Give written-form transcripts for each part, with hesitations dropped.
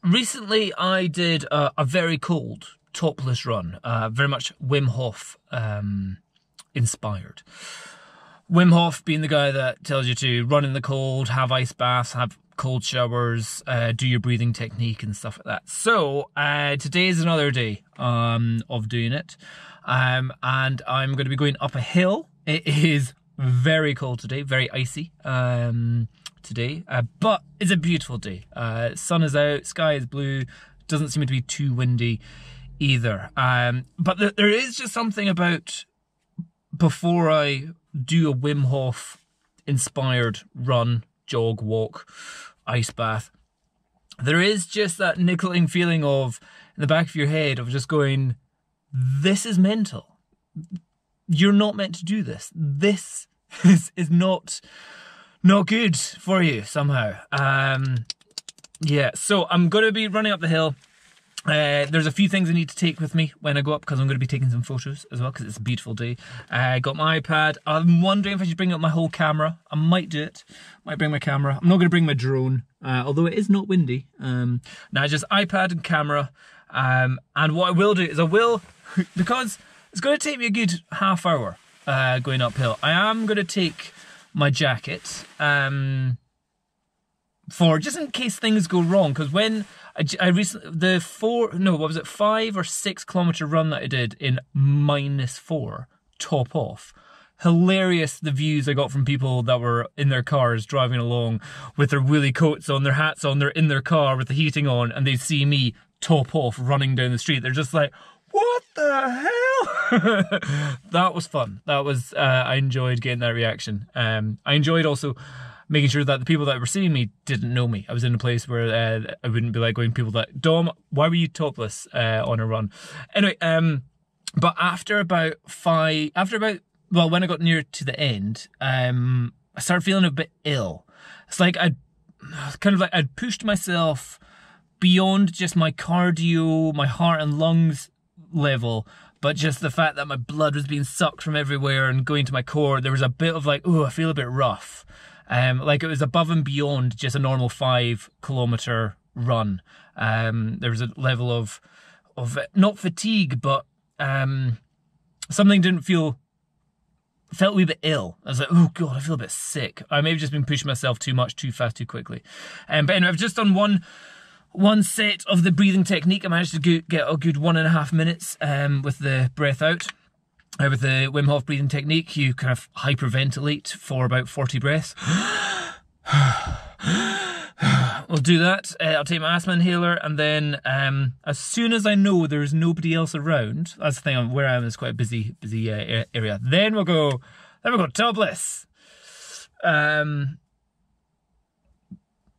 recently I did a very cold topless run, very much Wim Hof inspired. Wim Hof being the guy that tells you to run in the cold, have ice baths, have cold showers, do your breathing technique and stuff like that. So today is another day of doing it, and I'm going to be going up a hill. It is very cold today, very icy today, but it's a beautiful day. Sun is out, sky is blue, doesn't seem to be too windy either. But there is just something about before I do a Wim Hof inspired run, jog, walk, ice bath, there is just that niggling feeling of, in the back of your head, of just going, this is mental. You're not meant to do this. This is not good for you somehow. Yeah, so I'm going to be running up the hill. There's a few things I need to take with me when I go up, because I'm going to be taking some photos as well, because it's a beautiful day. I got my iPad. I'm wondering if I should bring up my whole camera. I might do it. Might bring my camera. I'm not going to bring my drone, although it is not windy. Now just iPad and camera. And what I will do is because it's going to take me a good half hour going uphill, I am going to take my jacket for just in case things go wrong, because when I recently, the 5 or 6 kilometer run that I did in -4 top off, hilarious the views I got from people that were in their cars driving along with their woolly coats on, their hats on, they're in their car with the heating on, and they see me top off running down the street. They're just like, what the hell? That was fun. That was I enjoyed getting that reaction. I enjoyed also making sure that the people that were seeing me didn't know me. I was in a place where I wouldn't be like going people that, Dom, why were you topless on a run? Anyway, but when I got near to the end, I started feeling a bit ill. It's like I'd pushed myself beyond just my cardio, my heart and lungs level, but just the fact that my blood was being sucked from everywhere and going to my core. There was a bit of like, oh, I feel a bit rough. Like it was above and beyond just a normal 5 kilometer run. There was a level of not fatigue, but something felt a wee bit ill. I was like, oh God, I feel a bit sick. I may have just been pushing myself too much, too fast, too quickly. But anyway, I've just done one set of the breathing technique. I managed to get a good 1.5 minutes with the breath out. With the Wim Hof breathing technique, you kind of hyperventilate for about 40 breaths. We'll do that. I'll take my asthma inhaler, and then as soon as I know there's nobody else around, that's the thing, where I am is quite a busy area. Then we'll go topless.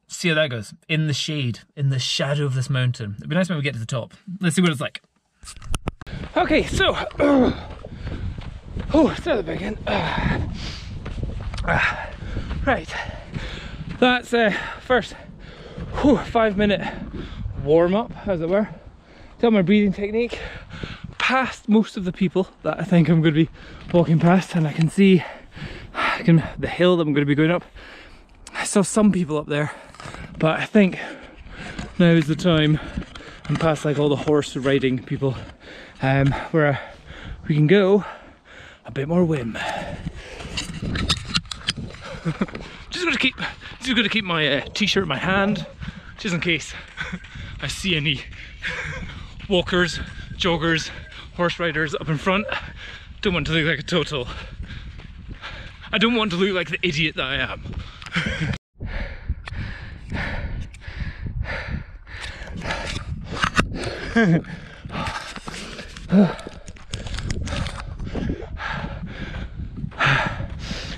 See how that goes. In the shade, in the shadow of this mountain. It'd be nice when we get to the top. Let's see what it's like. Okay, so start at the beginning. Right, that's first 5-minute warm-up, as it were. Done my breathing technique, past most of the people that I think I'm going to be walking past, and I can see the hill that I'm going to be going up. I saw some people up there, but I think now is the time. I'm past like all the horse riding people, where we can go a bit more Wim. just gonna keep my t-shirt in my hand, just in case I see any walkers, joggers, horse riders up in front. Don't want to look like a total. I don't want to look like the idiot that I am.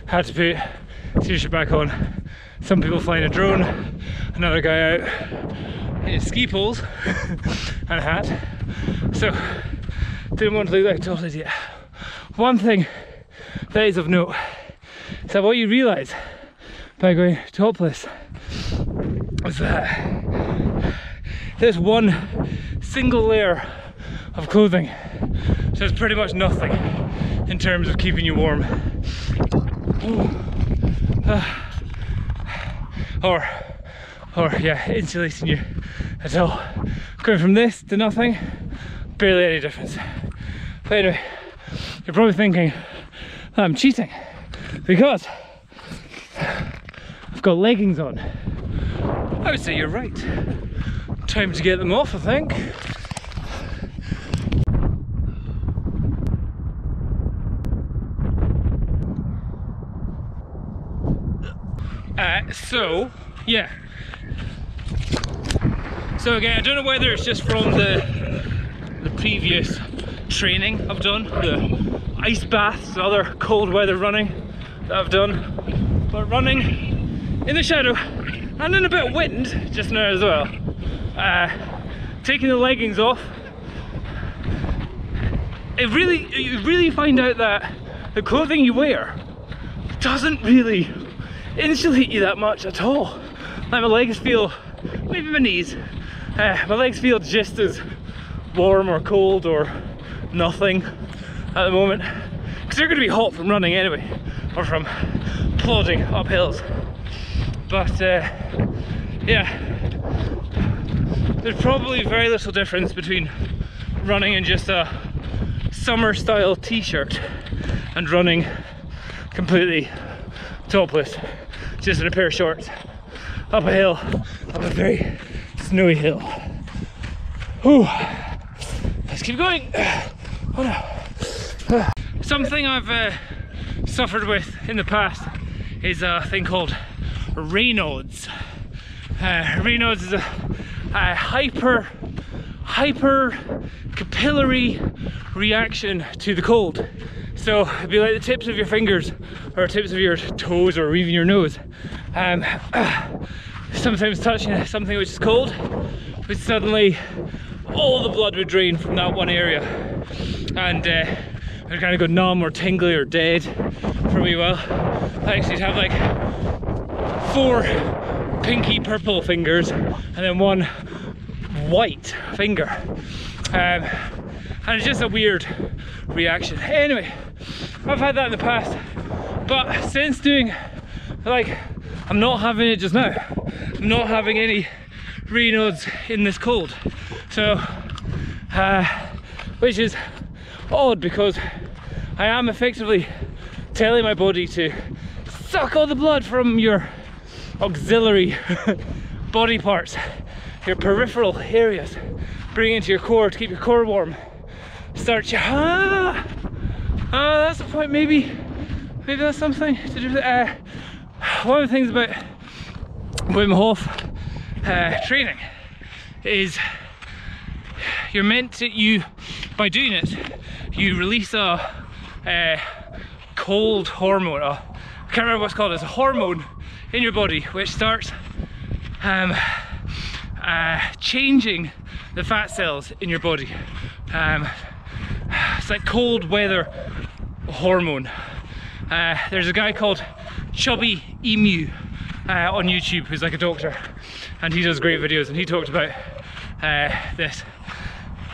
Had to put t-shirt back on. Some people flying a drone, another guy out in his ski poles and a hat. So didn't want to look like a total idiot. One thing that is of note is that what you realise by going topless is that there's one single layer of clothing, so it's pretty much nothing in terms of keeping you warm. Or yeah, insulating you until going from this to nothing, barely any difference. But anyway, you're probably thinking that I'm cheating because I've got leggings on. I would say you're right. Time to get them off, I think. So again, I don't know whether it's just from the previous training I've done, the ice baths, other cold weather running that I've done, but running in the shadow and in a bit of wind just now as well. Taking the leggings off, you really find out that the clothing you wear doesn't really insulate you that much at all. Like my legs feel, maybe my knees, my legs feel just as warm or cold or nothing at the moment, because they're going to be hot from running anyway, or from plodding up hills. But yeah, there's probably very little difference between running in just a summer style t-shirt and running completely topless, just in a pair of shorts, up a hill, up a very snowy hill. Whew. Let's keep going. Oh no. Something I've suffered with in the past is a thing called Raynaud's. Raynaud's is a hyper capillary reaction to the cold. So it'd be like the tips of your fingers or tips of your toes or even your nose. Sometimes touching something which is cold, but suddenly all the blood would drain from that one area, and I'd kind of go numb or tingly or dead for a wee while. I actually have like 4 pinky purple fingers and then 1 white finger, and it's just a weird reaction. Anyway, I've had that in the past, but since doing, like, I'm not having it just now. I'm not having any Raynaud's in this cold. So, which is odd because I am effectively telling my body to suck all the blood from your auxiliary body parts, your peripheral areas, bring it into your core to keep your core warm. Start your, that's the point. Maybe that's something to do with it. One of the things about Wim Hof training is you're meant to, by doing it, you release a cold hormone. I can't remember what's called. It's a hormone in your body which starts changing the fat cells in your body. It's like cold weather hormone. There's a guy called Chubby Emu on YouTube who's like a doctor, and he does great videos, and he talked about this.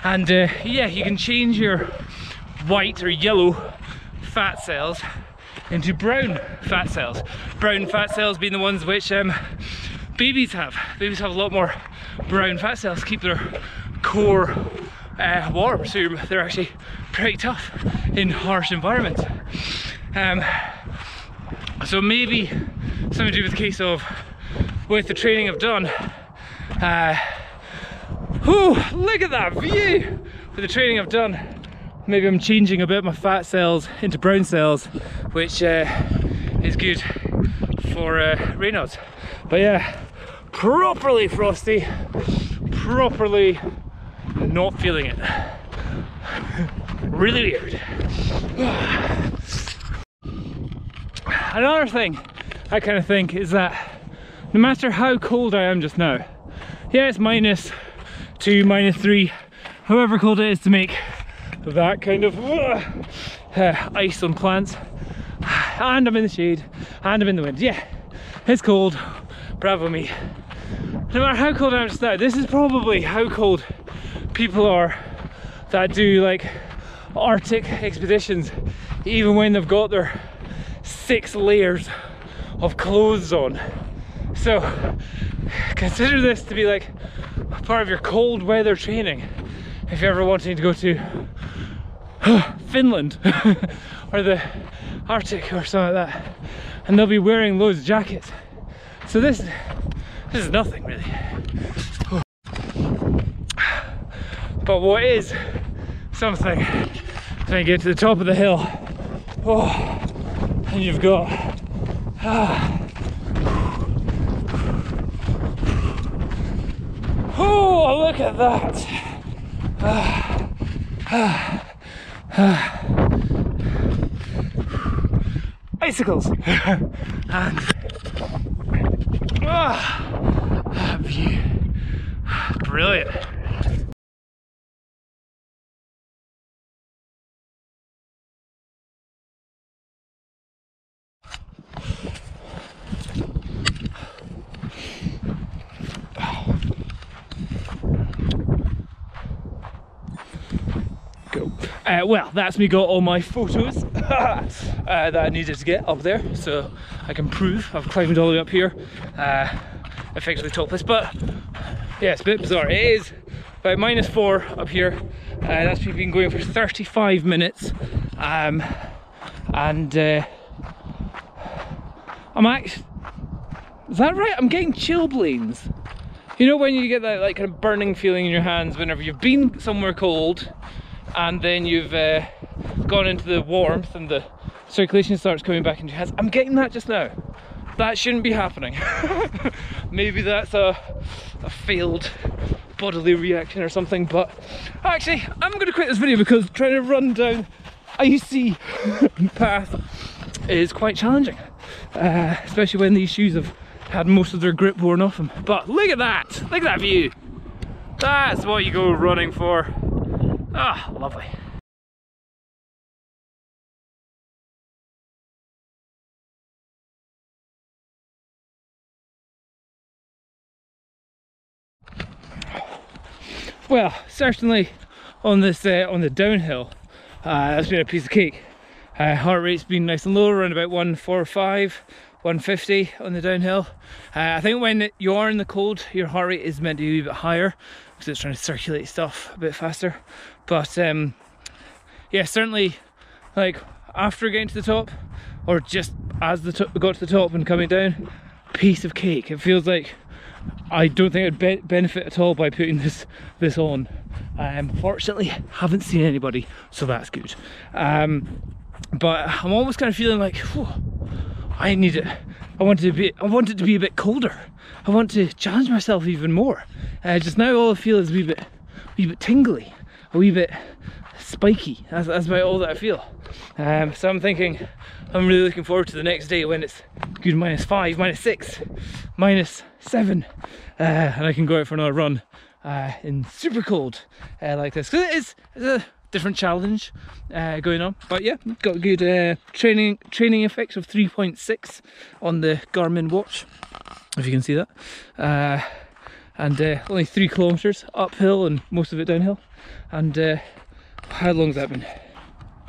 And yeah, you can change your white or yellow fat cells into brown fat cells. Brown fat cells being the ones which babies have. Babies have a lot more brown fat cells, keep their core warm, so they're actually pretty tough in harsh environments. So maybe something to do with the case of, with the training I've done, look at that view! With the training I've done, maybe I'm changing a bit of my fat cells into brown cells, which is good for Raynaud's. But yeah, properly frosty, properly not feeling it. Really weird. Another thing I kind of think is that no matter how cold I am just now, yeah, it's -2, -3, however cold it is to make that kind of ice on plants, and I'm in the shade and I'm in the wind. Yeah, it's cold, bravo me. No matter how cold I am just now, this is probably how cold people are that do like Arctic expeditions, even when they've got their 6 layers of clothes on. So consider this to be like part of your cold weather training if you're ever wanting to go to Finland or the Arctic or something like that, and they'll be wearing loads of jackets. So this is nothing really. But what is something is when you get to the top of the hill, and you've got oh, look at that. Icicles and view. Brilliant. Go. Well, that's me got all my photos that I needed to get up there, so I can prove I've climbed all the way up here, effectively topless. But yeah, it's a bit bizarre. It is about -4 up here. That's been going for 35 minutes, and I'm actually, is that right? I'm getting chilblains. You know when you get that like kind of burning feeling in your hands whenever you've been somewhere cold and then you've gone into the warmth and the circulation starts coming back into your hands. I'm getting that just now. That shouldn't be happening. Maybe that's a failed bodily reaction or something, but actually I'm going to quit this video because trying to run down icy path is quite challenging, especially when these shoes have had most of their grip worn off them. But look at that! Look at that view! That's what you go running for. Ah, lovely. Well, certainly on this on the downhill, that's been a piece of cake. Heart rate's been nice and low, around about 145, 150 on the downhill. I think when you are in the cold, your heart rate is meant to be a bit higher because it's trying to circulate stuff a bit faster. But yeah, certainly like after getting to the top, or just as got to the top and coming down, piece of cake. It feels like I don't think I'd benefit at all by putting this on. Fortunately, haven't seen anybody, so that's good. But I'm almost kind of feeling like, whew, I need it. I want it to be a bit colder. I want to challenge myself even more. Just now, all I feel is a wee bit tingly, a wee bit spiky. That's about all that I feel. So I'm thinking, I'm really looking forward to the next day when it's good -5, -6, -7, and I can go out for another run in super cold like this. Because it's a different challenge going on. But yeah, got good training effects of 3.6 on the Garmin watch, if you can see that. And only 3 kilometers uphill and most of it downhill. And how long has that been?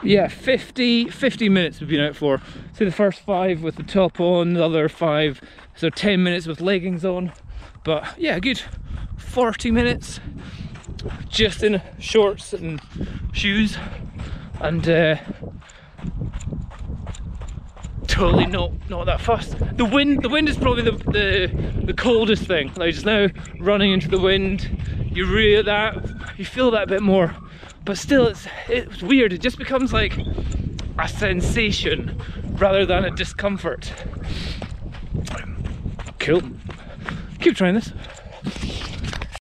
Yeah, 50 minutes we've been out for. So the first 5 with the top on, the other 5, so 10 minutes with leggings on. But yeah, good 40 minutes just in shorts and shoes, and totally not that fussed. The wind is probably the coldest thing. Like just now, running into the wind, you feel that a bit more. But still, it's weird. It just becomes like a sensation rather than a discomfort. Cool. Keep trying this.